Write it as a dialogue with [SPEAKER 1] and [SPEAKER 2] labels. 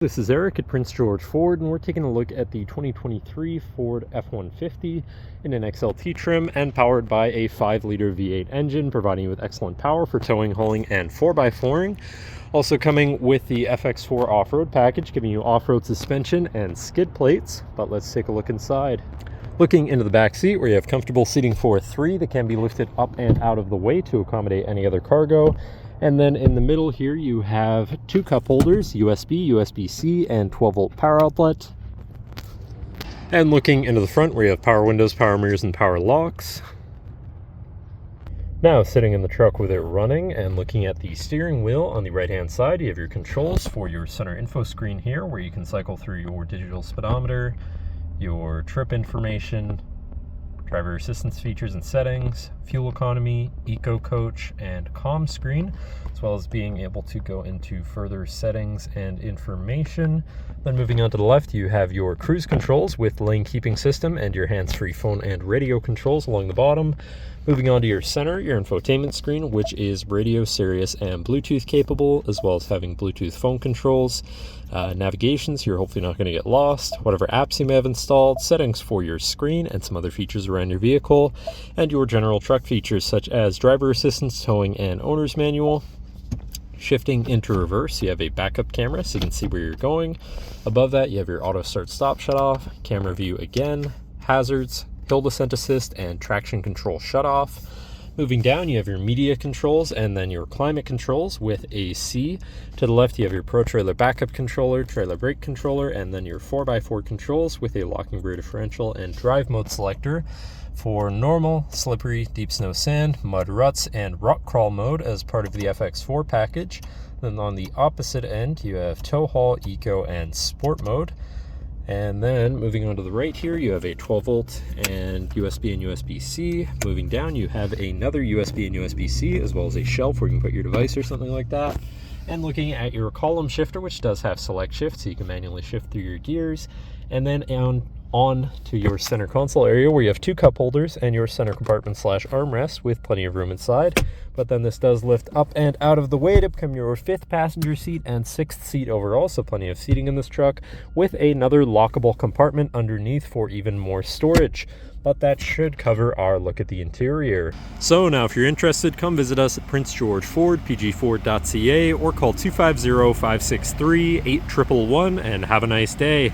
[SPEAKER 1] This is Eric at Prince George Ford, and we're taking a look at the 2023 Ford F-150 in an XLT trim and powered by a 5-liter V8 engine, providing you with excellent power for towing, hauling, and 4x4ing. Also coming with the FX4 Off-Road Package, giving you off-road suspension and skid plates. But let's take a look inside. Looking into the back seat, where you have comfortable seating for 3 that can be lifted up and out of the way to accommodate any other cargo. And then in the middle here, you have 2 cup holders, USB, USB-C, and 12-volt power outlet. And looking into the front, where you have power windows, power mirrors, and power locks. Now, sitting in the truck with it running and looking at the steering wheel on the right-hand side, you have your controls for your center info screen here, where you can cycle through your digital speedometer, your trip information, driver assistance features and settings, fuel economy, eco coach, and comm screen, as well as being able to go into further settings and information. Then moving on to the left, you have your cruise controls with lane keeping system and your hands-free phone and radio controls along the bottom. Moving on to your center, your infotainment screen, which is radio, Sirius, and Bluetooth capable, as well as having Bluetooth phone controls. Navigation, so you're hopefully not going to get lost, whatever apps you may have installed, settings for your screen, and some other features around your vehicle, and your general truck features such as driver assistance, towing, and owner's manual. Shifting into reverse, you have a backup camera so you can see where you're going. Above that, you have your auto start stop shut off, camera view again, hazards, hill descent assist, and traction control shut off. Moving down, you have your media controls and then your climate controls with AC. To the left, you have your Pro Trailer backup controller, trailer brake controller, and then your 4x4 controls with a locking rear differential and drive mode selector for normal, slippery, deep snow sand, mud ruts, and rock crawl mode as part of the FX4 package. Then on the opposite end, you have tow haul, eco, and sport mode. And then moving on to the right here, you have a 12-volt and USB and USB-C. Moving down, you have another USB and USB-C, as well as a shelf where you can put your device or something like that. And looking at your column shifter, which does have select shift, so you can manually shift through your gears. And then on to your center console area, where you have 2 cup holders and your center compartment / armrest with plenty of room inside. But then this does lift up and out of the way to become your 5th passenger seat and 6th seat overall, so plenty of seating in this truck, with another lockable compartment underneath for even more storage. But that should cover our look at the interior. So now if you're interested, come visit us at Prince George Ford, pgford.ca, or call 250-563-8111 and have a nice day.